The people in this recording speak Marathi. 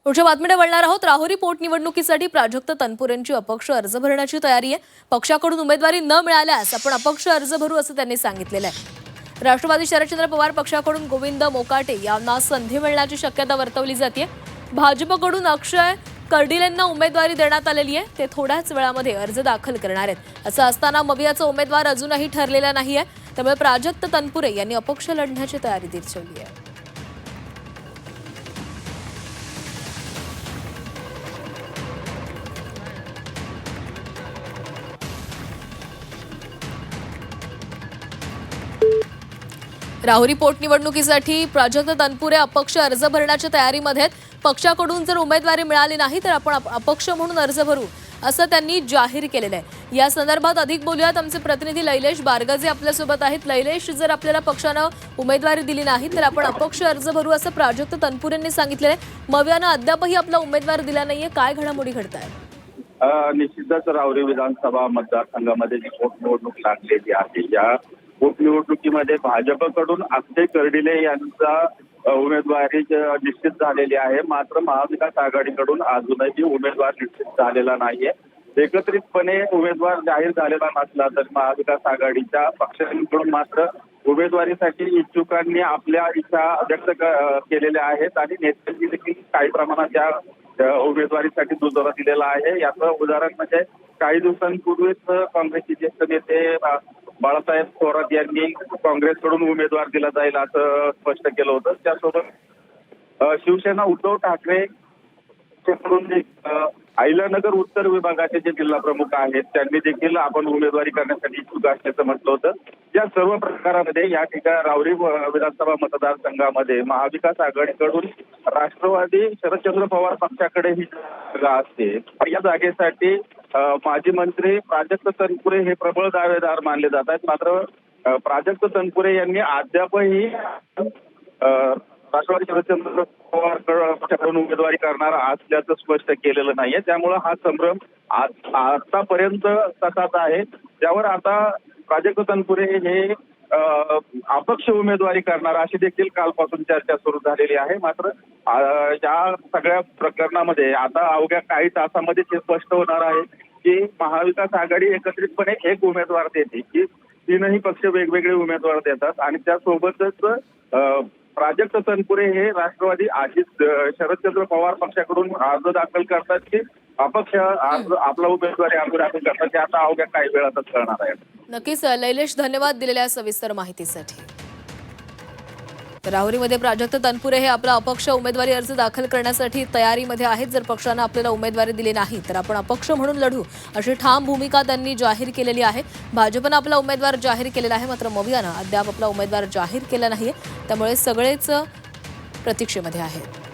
पुढच्या बातमीकडे वळणार आहोत। राहुरी पोटनिवडणुकीसाठी प्राजक्त तनपुरेंची अपक्ष अर्ज भरण्याची तयारी आहे। पक्षाकडून उमेदवारी न मिळाल्यास आपण अपक्ष अर्ज भरू असं त्यांनी सांगितलेलं आहे। राष्ट्रवादी शरदचंद्र पवार पक्षाकडून गोविंद मोकाटे यांना संधी मिळण्याची शक्यता वर्तवली जाते। भाजपकडून अक्षय कर्डिलेंना उमेदवारी देण्यात आलेली आहे। ते थोड्याच वेळामध्ये अर्ज दाखल करणार आहेत। असं असताना मवियाचा उमेदवार अजूनही ठरलेला नाहीये, त्यामुळे प्राजक्त तनपुरे यांनी अपक्ष लढण्याची तयारी दर्शवली आहे। राहुरी पोटनिवडणुकीसाठी प्राजक्त तनपुरे अपक्ष अर्ज भरण्याच्या तयारीमध्ये आहेत। पक्षाकडून जर उमेदवारी मिळाली नाही तर आपण अपक्ष म्हणून अर्ज भरू असं त्यांनी जाहीर केलेलं आहे। या संदर्भात अधिक बोलूयात आमचे प्रतिनिधी लैलेश बारगजे आपल्यासोबत आहेत। लैलेश, जर आपल्याला पक्षानं उमेदवारी दिली नाही तर आपण अपक्ष अर्ज भरू असं प्राजक्त तनपुरेंनी सांगितलेलं आहे। मवियानं अद्यापही आपला उमेदवार दिला नाहीये, काय घडामोडी घडतायत? निश्चितच राहुरी विधानसभा मतदारसंघामध्ये जी पोटनिवडणूक लागलेली आहे, या पोटनिवडणुकीमध्ये भाजपकडून अक्षय कर्डिले यांचा उमेदवारी निश्चित झालेली आहे। मात्र महाविकास आघाडीकडून अजूनही उमेदवार निश्चित झालेला नाहीये। एकत्रितपणे उमेदवार जाहीर झालेला नसला तर महाविकास आघाडीच्या पक्षांकडून मात्र उमेदवारीसाठी इच्छुकांनी आपल्या इच्छा व्यक्त केलेल्या आहेत आणि नेत्यांनी देखील काही प्रमाणात त्या उमेदवारीसाठी दुजोरा दिलेला आहे। याचं उदाहरण म्हणजे काही दिवसांपूर्वीच काँग्रेसचे ज्येष्ठ नेते बाळासाहेब थोरात यांनी काँग्रेसकडून उमेदवार दिला जाईल असं स्पष्ट केलं होतं। त्यासोबत शिवसेना उद्धव ठाकरे अहिल्यानगर उत्तर विभागाचे जे जिल्हा प्रमुख आहेत त्यांनी देखील आपण उमेदवारी करण्यासाठी इच्छुक असल्याचं म्हटलं होतं। या सर्व प्रकारामध्ये या ठिकाणी राहुरी विधानसभा मतदारसंघामध्ये महाविकास आघाडीकडून राष्ट्रवादी शरदचंद्र पवार पक्षाकडे ही जागा असते। या जागेसाठी माजी मंत्री प्राजक्त तनपुरे हे प्रबळ दावेदार मानले जात आहेत। मात्र प्राजक्त तनपुरे यांनी अद्यापही राष्ट्रवादी शरदचंद्र पवार पक्षाकडून उमेदवारी करणार असल्याचं स्पष्ट केलेलं नाहीये। त्यामुळे हा संभ्रम आतापर्यंत तसाच आहे। त्यावर आता प्राजक्त तनपुरे हे अपक्ष उमेदवारी करणार अशी देखील कालपासून चर्चा सुरू झालेली आहे। मात्र या सगळ्या प्रकरणामध्ये आता अवघ्या काही तासामध्ये हे स्पष्ट होणार आहे की महाविकास आघाडी एकत्रितपणे एक उमेदवार देते की तीनही पक्ष वेगवेगळे उमेदवार देतात आणि त्यासोबतच प्राजक्त तनपुरे हे राष्ट्रवादी शरदचंद्र पवार पक्षाकडून अर्ज दाखल करतात की अपक्ष आपला उमेदवारी अर्ज दाखल करतात, ते आता अवघ्या काही वेळातच कळणार आहे। नक्कीच लैलेश, धन्यवाद दिलेल्या सविस्तर माहितीसाठी। राहुरीमध्ये प्राजक्त तनपुरे हे आपला अपक्ष उमेदवारी अर्ज दाखल करण्यासाठी तयारीमध्ये आहेत। जर पक्षानं आपल्याला उमेदवारी दिली नाही तर आपण अपक्ष म्हणून लढू अशी ठाम भूमिका त्यांनी जाहीर केलेली आहे। भाजपनं आपला उमेदवार जाहीर केलेला आहे, मात्र मवियानं अद्याप आपला उमेदवार जाहीर केला नाहीये, त्यामुळे सगळेच प्रतीक्षेमध्ये आहेत।